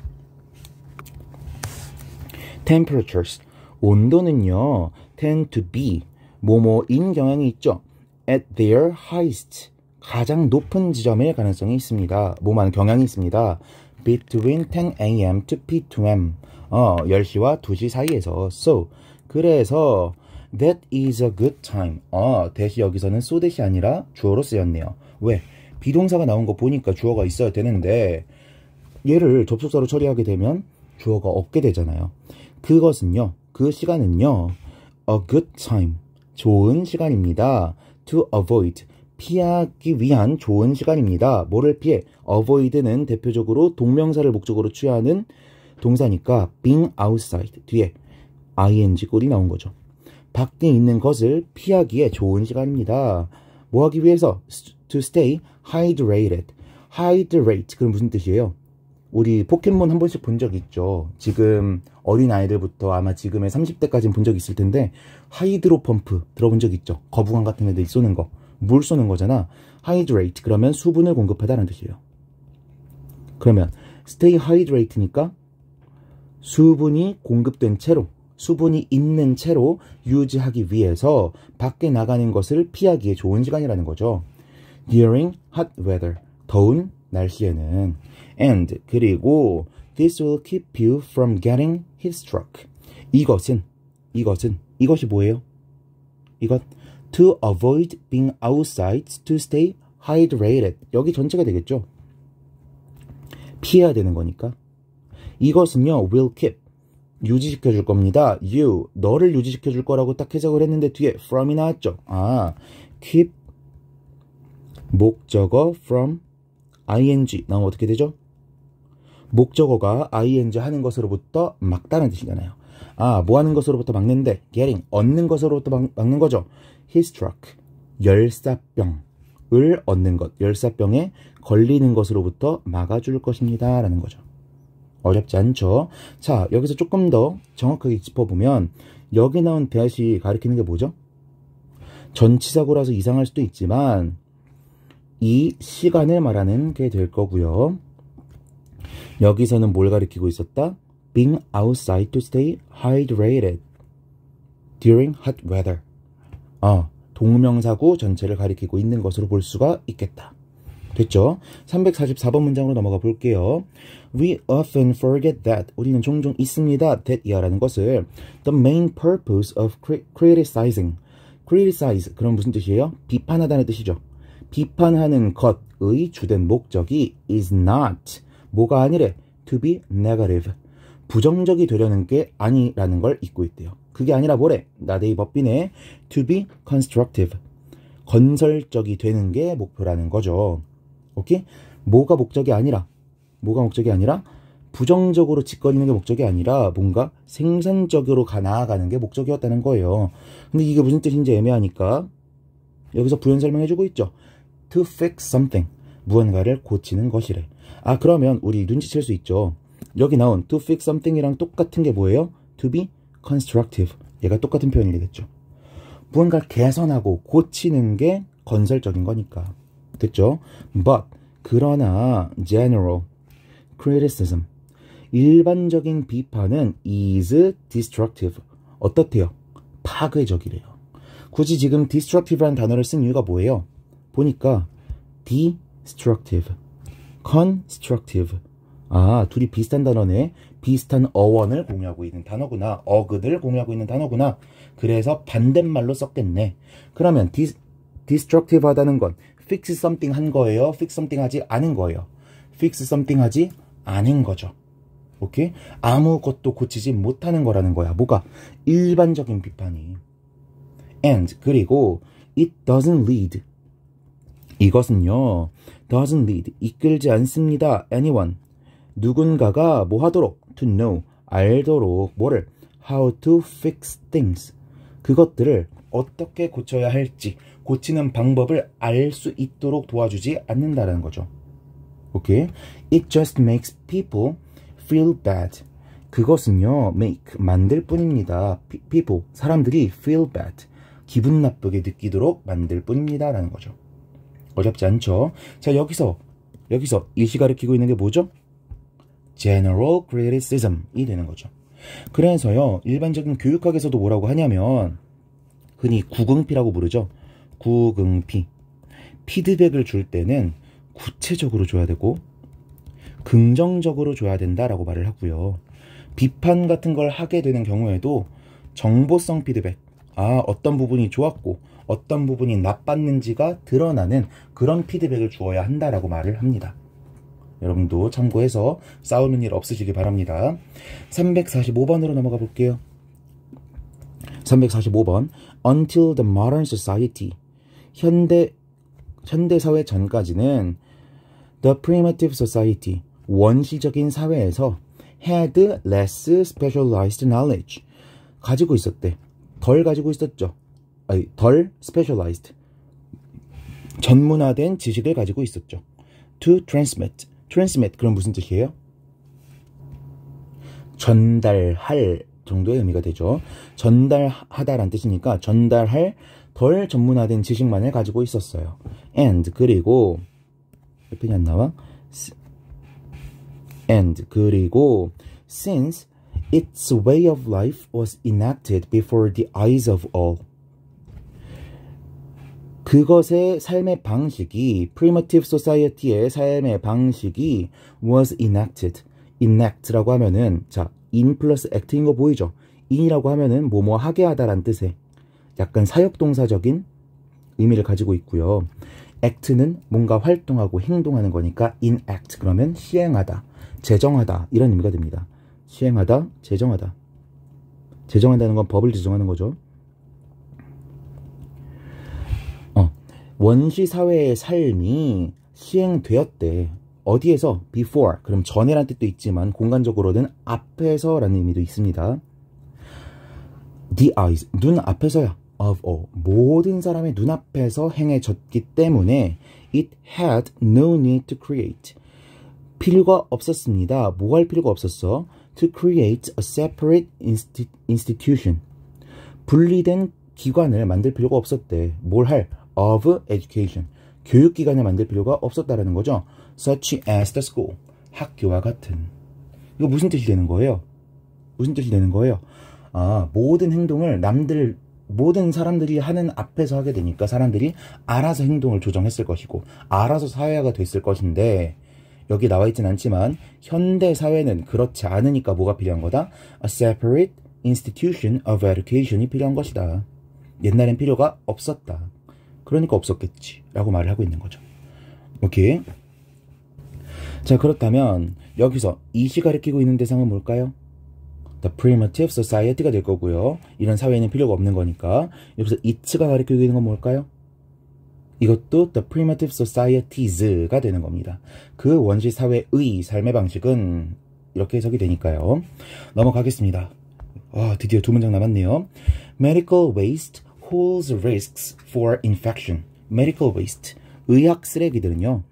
Speaker 1: Temperatures. 온도는요, tend to be, 뭐뭐인 경향이 있죠. at their highest. 가장 높은 지점일 가능성이 있습니다. 뭐만 경향이 있습니다. between 10 a.m. to p.m. 10시와 2시 사이에서. So, 그래서 that is a good time. 대시 여기서는 so that이 아니라 주어로 쓰였네요. 왜? 비동사가 나온 거 보니까 주어가 있어야 되는데 얘를 접속사로 처리하게 되면 주어가 없게 되잖아요. 그것은요, 그 시간은요, a good time. 좋은 시간입니다. to avoid. 피하기 위한 좋은 시간입니다. 뭐를 피해? avoid는 대표적으로 동명사를 목적으로 취하는 동사니까 being outside 뒤에 ing 꼴이 나온 거죠. 밖에 있는 것을 피하기에 좋은 시간입니다. 뭐 하기 위해서? to stay hydrated. hydrate 그럼 무슨 뜻이에요? 우리 포켓몬 한 번씩 본 적 있죠. 지금 어린 아이들부터 아마 지금의 30대까지는 본 적 있을 텐데 하이드로 펌프 들어본 적 있죠. 거북왕 같은 애들 쏘는 거. 물 쏘는 거잖아. hydrate 그러면 수분을 공급하다는 뜻이에요. 그러면 stay hydrate니까 수분이 공급된 채로, 수분이 있는 채로 유지하기 위해서 밖에 나가는 것을 피하기에 좋은 시간이라는 거죠. during hot weather, 더운 날씨에는. and, 그리고 this will keep you from getting heat stroke. 이것이 뭐예요? 이것 to avoid being outside, to stay hydrated. 여기 전체가 되겠죠. 피해야 되는 거니까. 이것은요, will keep. 유지시켜 줄 겁니다. you, 너를 유지시켜 줄 거라고 딱 해석을 했는데 뒤에 from이 나왔죠. keep 목적어 from ing 나오면 어떻게 되죠? 목적어가 ing 하는 것으로부터 막다는 뜻이잖아요. 뭐 하는 것으로부터 막는데 getting, 얻는 것으로부터 막는 거죠. heat stroke, 열사병을 얻는 것, 열사병에 걸리는 것으로부터 막아줄 것입니다. 라는 거죠. 어렵지 않죠? 자, 여기서 조금 더 정확하게 짚어보면 여기 나온 대시 가리키는 게 뭐죠? 전치사고라서 이상할 수도 있지만 이 시간을 말하는 게 될 거고요. 여기서는 뭘 가리키고 있었다? Being outside to stay hydrated during hot weather. 동명사구 전체를 가리키고 있는 것으로 볼 수가 있겠다. 됐죠? 344번 문장으로 넘어가 볼게요. We often forget that. 우리는 종종 있습니다. that이라는 것을 the main purpose of criticizing. criticize. 그럼 무슨 뜻이에요? 비판하다는 뜻이죠. 비판하는 것의 주된 목적이 is not. 뭐가 아니래? to be negative. 부정적이 되려는 게 아니라는 걸 잊고 있대요. 그게 아니라 뭐래? 나데이 법빈의 to be constructive. 건설적이 되는 게 목표라는 거죠. 오케이? 뭐가 목적이 아니라 부정적으로 짓거리는 게 목적이 아니라 뭔가 생산적으로 나아가는 게 목적이었다는 거예요. 근데 이게 무슨 뜻인지 애매하니까 여기서 부연 설명해주고 있죠. To fix something. 무언가를 고치는 것이래. 그러면 우리 눈치챌 수 있죠. 여기 나온 to fix something이랑 똑같은 게 뭐예요? To be constructive. 얘가 똑같은 표현이 되겠죠. 무언가를 개선하고 고치는 게 건설적인 거니까. 됐죠? But, 그러나 general criticism. 일반적인 비판은 is destructive. 어떻대요? 파괴적이래요. 굳이 지금 destructive라는 단어를 쓴 이유가 뭐예요? 보니까 destructive, constructive. 둘이 비슷한 단어네. 비슷한 어원을 공유하고 있는 단어구나. 어근을 공유하고 있는 단어구나. 그래서 반대말로 썼겠네. 그러면 destructive 하다는 건 fix something 한 거예요? fix something 하지 않은 거예요? fix something 하지 않은 거죠. 오케이? 아무것도 고치지 못하는 거라는 거야. 뭐가? 일반적인 비판이. And, 그리고 it doesn't lead. 이것은요, doesn't lead, 이끌지 않습니다. anyone, 누군가가 뭐 하도록? to know, 알도록 뭐를? how to fix things. 그것들을 어떻게 고쳐야 할지, 고치는 방법을 알 수 있도록 도와주지 않는다라는 거죠. 오케이? It just makes people feel bad. 그것은요, make, 만들 뿐입니다. people, 사람들이 feel bad. 기분 나쁘게 느끼도록 만들 뿐입니다. 라는 거죠. 어렵지 않죠? 자, 여기서 일시 가리키고 있는 게 뭐죠? general criticism이 되는 거죠. 그래서요, 일반적인 교육학에서도 뭐라고 하냐면, 흔히 구긍피라고 부르죠. 구긍피. 피드백을 줄 때는 구체적으로 줘야 되고, 긍정적으로 줘야 된다라고 말을 하고요. 비판 같은 걸 하게 되는 경우에도 정보성 피드백, 어떤 부분이 좋았고 어떤 부분이 나빴는지가 드러나는 그런 피드백을 주어야 한다라고 말을 합니다. 여러분도 참고해서 싸우는 일 없으시기 바랍니다. 345번으로 넘어가 볼게요. 345번. Until the modern society. 현대 사회 전까지는 the primitive society. 원시적인 사회에서 had less specialized knowledge. 가지고 있었대. 덜 가지고 있었죠. 덜 specialized. 전문화된 지식을 가지고 있었죠. To transmit. transmit 그럼 무슨 뜻이에요? 전달할 정도의 의미가 되죠. 전달하다란 뜻이니까 전달할 덜 전문화된 지식만을 가지고 있었어요. And 그리고 옆에 안 나와? And 그리고 since its way of life was enacted before the eyes of all. 그것의 삶의 방식이 primitive society의 삶의 방식이 was enacted. enact라고 하면은 자, in 플러스 act인 거 보이죠? in이라고 하면은 뭐뭐 하게 하다란 뜻의 약간 사역동사적인 의미를 가지고 있고요. act는 뭔가 활동하고 행동하는 거니까 enact 그러면 시행하다, 제정하다 이런 의미가 됩니다. 시행하다, 제정하다. 제정한다는 건 법을 제정하는 거죠. 원시 사회의 삶이 시행되었대. 어디에서? before. 그럼 전에란 뜻도 있지만 공간적으로는 앞에서라는 의미도 있습니다. the eyes. 눈 앞에서야. of all. 모든 사람의 눈앞에서 행해졌기 때문에 it had no need to create. 필요가 없었습니다. 뭐 할 필요가 없었어? To create a separate institution. 분리된 기관을 만들 필요가 없었대. 뭘 할? Of education. 교육기관을 만들 필요가 없었다라는 거죠. Such as the school. 학교와 같은. 이거 무슨 뜻이 되는 거예요? 무슨 뜻이 되는 거예요? 모든 행동을 모든 사람들이 하는 앞에서 하게 되니까 사람들이 알아서 행동을 조정했을 것이고 알아서 사회화가 됐을 것인데 여기 나와 있진 않지만 현대 사회는 그렇지 않으니까 뭐가 필요한 거다? A separate institution of education이 필요한 것이다. 옛날엔 필요가 없었다. 그러니까 없었겠지 라고 말을 하고 있는 거죠. 오케이. 자, 그렇다면 여기서 이시 가리키고 있는 대상은 뭘까요? The primitive society가 될 거고요. 이런 사회에는 필요가 없는 거니까 여기서 it가 가리키고 있는 건 뭘까요? 이것도 the primitive societies가 되는 겁니다. 그 원시 사회의 삶의 방식은 이렇게 해석이 되니까요. 넘어가겠습니다. 드디어 두 문장 남았네요. Medical waste holds risks for infection. Medical waste. 의학 쓰레기들은요.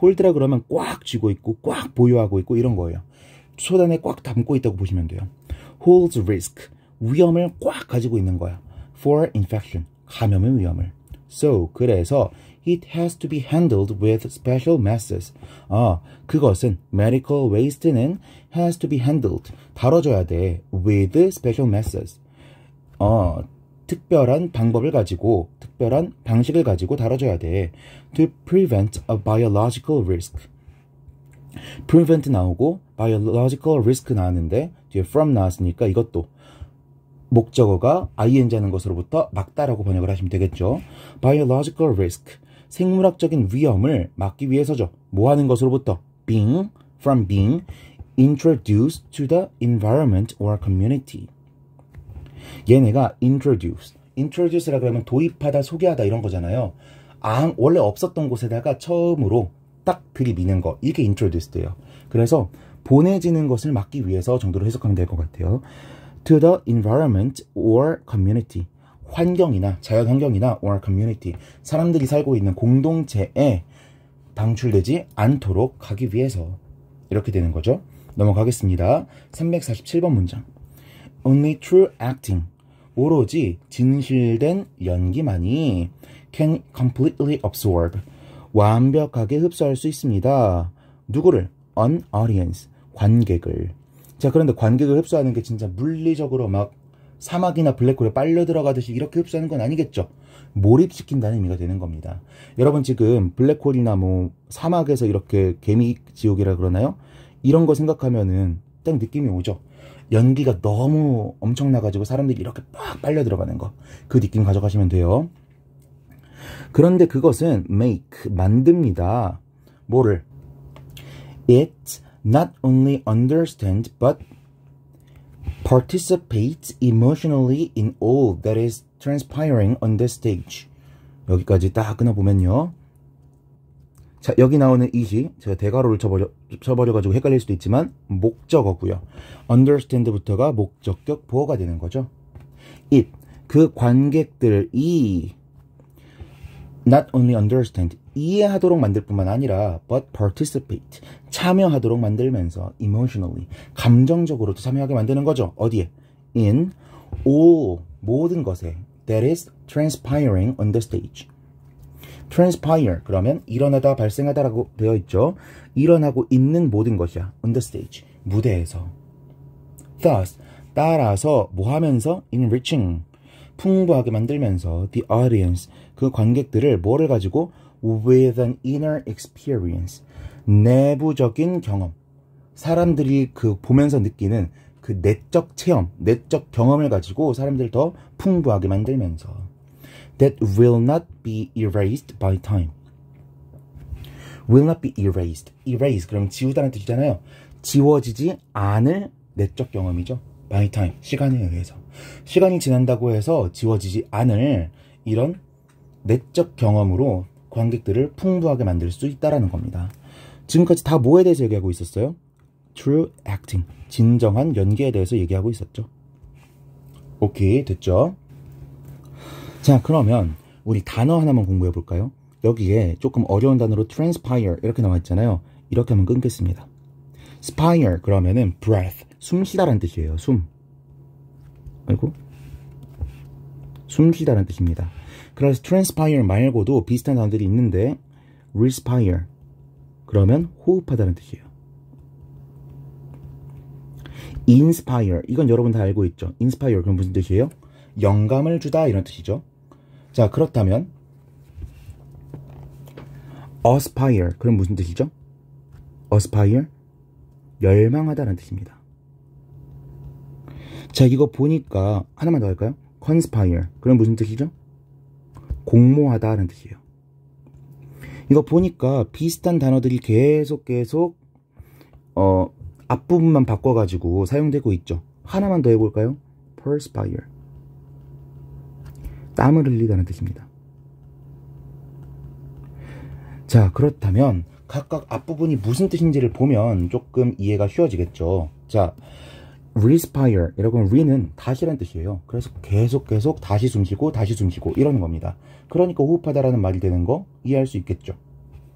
Speaker 1: hold라 그러면 꽉 쥐고 있고 꽉 보유하고 있고 이런 거예요. 초단에 꽉 담고 있다고 보시면 돼요. holds risk. 위험을 꽉 가지고 있는 거야. for infection. 감염의 위험을. So, 그래서 it has to be handled with special methods. 그것은 medical waste는 has to be handled. 다뤄져야 돼. with special methods. 특별한 방법을 가지고, 특별한 방식을 가지고 다뤄져야 돼. To prevent a biological risk. prevent 나오고 biological risk 나왔는데 뒤에 from 나왔으니까 이것도 목적어가 ing 하는 것으로부터 막다라고 번역을 하시면 되겠죠. biological risk. 생물학적인 위험을 막기 위해서죠. 뭐 하는 것으로부터? from being introduced to the environment or community. 얘네가 introduce라 그러면 도입하다, 소개하다 이런 거잖아요. 원래 없었던 곳에다가 처음으로 딱 들이미는 거. 이게 introduced예요. 그래서 보내지는 것을 막기 위해서 정도로 해석하면 될 것 같아요. To the environment or community. 환경이나 자연환경이나 or community. 사람들이 살고 있는 공동체에 방출되지 않도록 하기 위해서 이렇게 되는 거죠. 넘어가겠습니다. 347번 문장. Only true acting. 오로지 진실된 연기만이 can completely absorb. 완벽하게 흡수할 수 있습니다. 누구를? An audience. 관객을. 자, 그런데 관객을 흡수하는 게 진짜 물리적으로 막 사막이나 블랙홀에 빨려 들어가듯이 이렇게 흡수하는 건 아니겠죠. 몰입시킨다는 의미가 되는 겁니다. 여러분 지금 블랙홀이나 뭐 사막에서 이렇게 개미 지옥이라 그러나요? 이런 거 생각하면은 딱 느낌이 오죠. 연기가 너무 엄청나가지고 사람들이 이렇게 막 빨려 들어가는 거. 그 느낌 가져가시면 돼요. 그런데 그것은 make, 만듭니다. 뭐를? It not only understand but participates emotionally in all that is transpiring on the stage. 여기까지 딱 끊어보면요. 자, 여기 나오는 it이 제가 대괄호를 쳐버려가지고 헷갈릴 수도 있지만 목적어고요. understand부터가 목적격 보어가 되는 거죠. it, 그 관객들이 not only understand, 이해하도록 만들 뿐만 아니라 but participate, 참여하도록 만들면서 emotionally, 감정적으로도 참여하게 만드는 거죠. 어디에? in all, 모든 것에 that is transpiring on the stage. transpire, 그러면 일어나다 발생하다라고 되어 있죠. 일어나고 있는 모든 것이야. on the stage, 무대에서. thus, 따라서 뭐 하면서? enriching, 풍부하게 만들면서 the audience, 그 관객들을 뭐를 가지고? with an inner experience, 내부적인 경험, 사람들이 그 보면서 느끼는 그 내적 체험, 내적 경험을 가지고 사람들을 더 풍부하게 만들면서 that will not be erased by time. will not be erased. erase, 그럼 지우다는 뜻이잖아요. 지워지지 않을 내적 경험이죠. by time, 시간에 의해서. 시간이 지난다고 해서 지워지지 않을 이런 내적 경험으로 관객들을 풍부하게 만들 수 있다라는 겁니다. 지금까지 다 뭐에 대해서 얘기하고 있었어요? True acting, 진정한 연기에 대해서 얘기하고 있었죠. 오케이, 됐죠? 자, 그러면 우리 단어 하나만 공부해 볼까요? 여기에 조금 어려운 단어로 transpire 이렇게 나와 있잖아요. 이렇게 하면 끊겠습니다. spire, 그러면은 breath, 숨쉬다라는 뜻이에요. 숨. 아이고, 숨쉬다라는 뜻입니다. 그래서 transpire 말고도 비슷한 단어들이 있는데 respire, 그러면 호흡하다는 뜻이에요. inspire, 이건 여러분 다 알고 있죠. inspire, 그럼 무슨 뜻이에요? 영감을 주다, 이런 뜻이죠. 자, 그렇다면 aspire, 그럼 무슨 뜻이죠? aspire, 열망하다는 뜻입니다. 자, 이거 보니까 하나만 더 할까요? conspire, 그럼 무슨 뜻이죠? 공모하다는 뜻이에요. 이거 보니까 비슷한 단어들이 계속 앞부분만 바꿔가지고 사용되고 있죠. 하나만 더 해볼까요? perspire, 땀을 흘리다는 뜻입니다. 자, 그렇다면 각각 앞부분이 무슨 뜻인지를 보면 조금 이해가 쉬워지겠죠. 자, respire, 이라고 하면 re는 다시란 뜻이에요. 그래서 계속 다시 숨쉬고 다시 숨쉬고 이러는 겁니다. 그러니까 호흡하다라는 말이 되는 거 이해할 수 있겠죠.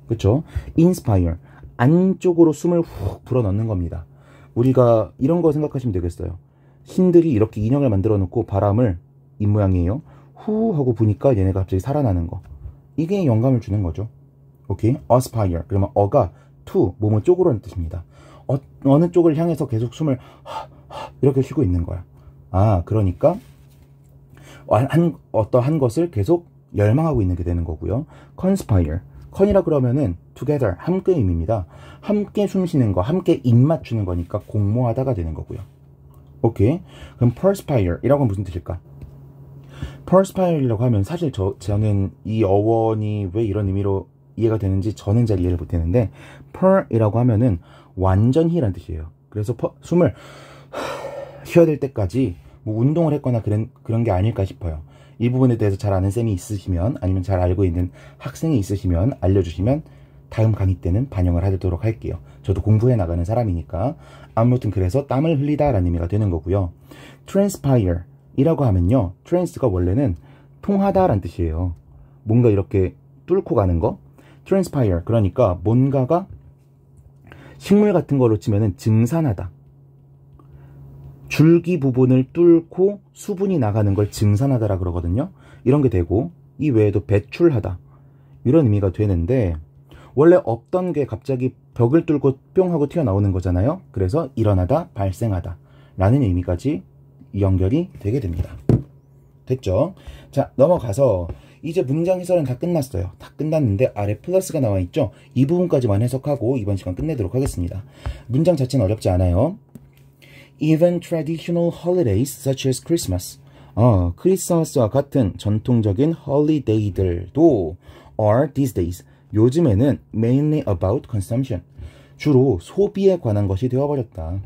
Speaker 1: 그쵸? inspire, 안쪽으로 숨을 훅 불어넣는 겁니다. 우리가 이런 거 생각하시면 되겠어요. 신들이 이렇게 인형을 만들어 놓고 바람을, 이 모양이에요, 후 하고 부니까 얘네가 갑자기 살아나는 거. 이게 영감을 주는 거죠. 오케이? aspire, 그러면 어가 to, 몸을 쪽으로 하는 뜻입니다. 어느 쪽을 향해서 계속 숨을 이렇게 쉬고 있는 거야. 아, 그러니까 어떠한 것을 계속 열망하고 있는 게 되는 거고요. conspire, con이라 그러면은 together, 함께 의미입니다. 함께 숨쉬는 거, 함께 입 맞추는 거니까 공모하다가 되는 거고요. 오케이? 그럼 perspire 이라고 하면 무슨 뜻일까? perspire이라고 하면 사실 저는 이 어원이 왜 이런 의미로 이해가 되는지 저는 잘 이해를 못했는데, per이라고 하면은 완전히란 뜻이에요. 그래서 숨을 쉬어야 될 때까지 뭐 운동을 했거나 그런 게 아닐까 싶어요. 이 부분에 대해서 잘 아는 쌤이 있으시면, 아니면 잘 알고 있는 학생이 있으시면 알려주시면 다음 강의 때는 반영을 하도록 할게요. 저도 공부해 나가는 사람이니까. 아무튼 그래서 땀을 흘리다 라는 의미가 되는 거고요. transpire 이라고 하면요, trans가 원래는 통하다 라는 뜻이에요. 뭔가 이렇게 뚫고 가는 거. transpire, 그러니까 뭔가가 식물 같은 걸로 치면은 증산하다. 줄기 부분을 뚫고 수분이 나가는 걸 증산하다라 그러거든요. 이런 게 되고, 이 외에도 배출하다. 이런 의미가 되는데, 원래 없던 게 갑자기 벽을 뚫고 뿅 하고 튀어나오는 거잖아요. 그래서 일어나다, 발생하다 라는 의미까지 연결이 되게 됩니다. 됐죠? 자, 넘어가서 이제 문장 해설은 다 끝났어요. 다 끝났는데 아래 플러스가 나와 있죠? 이 부분까지만 해석하고 이번 시간 끝내도록 하겠습니다. 문장 자체는 어렵지 않아요. Even traditional holidays such as Christmas. 크리스마스와 같은 전통적인 홀리데이들도 are these days. 요즘에는 mainly about consumption. 주로 소비에 관한 것이 되어버렸다.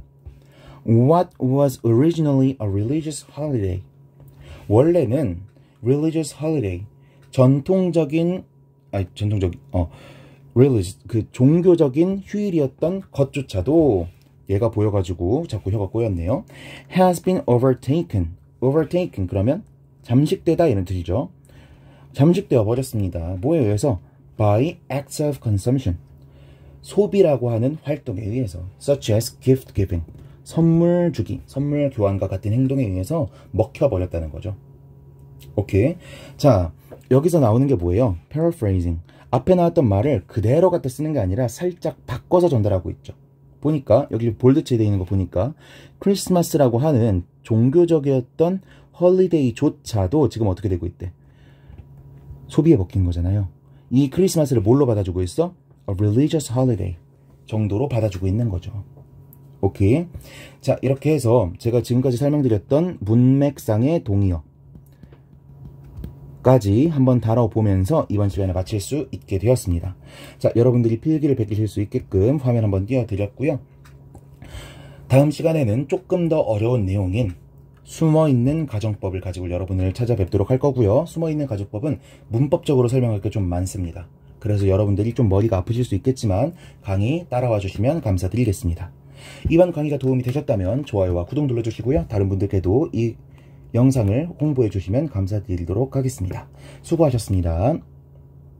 Speaker 1: What was originally a religious holiday? 원래는 religious holiday, religious, 그 종교적인 휴일이었던 것조차도 얘가 보여가지고 자꾸 혀가 꼬였네요. has been overtaken. overtaken 그러면 잠식되다 이런 뜻이죠. 잠식되어 버렸습니다. 뭐에 의해서? by acts of consumption. 소비라고 하는 활동에 의해서. such as gift giving. 선물 주기, 선물 교환과 같은 행동에 의해서 먹혀버렸다는 거죠. 오케이. 자, 여기서 나오는 게 뭐예요? paraphrasing. 앞에 나왔던 말을 그대로 갖다 쓰는 게 아니라 살짝 바꿔서 전달하고 있죠. 보니까 여기 볼드체 되어 있는 거 보니까 크리스마스라고 하는 종교적이었던 홀리데이조차도 지금 어떻게 되고 있대? 소비에 먹힌 거잖아요. 이 크리스마스를 뭘로 받아주고 있어? A religious holiday 정도로 받아주고 있는 거죠. 오케이. 자, 이렇게 해서 제가 지금까지 설명드렸던 문맥상의 동의어까지 한번 다뤄보면서 이번 시간을 마칠 수 있게 되었습니다. 자, 여러분들이 필기를 베끼실 수 있게끔 화면 한번 띄워드렸고요. 다음 시간에는 조금 더 어려운 내용인 숨어있는 가정법을 가지고 여러분을 찾아뵙도록 할 거고요. 숨어있는 가정법은 문법적으로 설명할 게 좀 많습니다. 그래서 여러분들이 좀 머리가 아프실 수 있겠지만 강의 따라와 주시면 감사드리겠습니다. 이번 강의가 도움이 되셨다면 좋아요와 구독 눌러주시고요. 다른 분들께도 이 영상을 홍보해 주시면 감사드리도록 하겠습니다. 수고하셨습니다.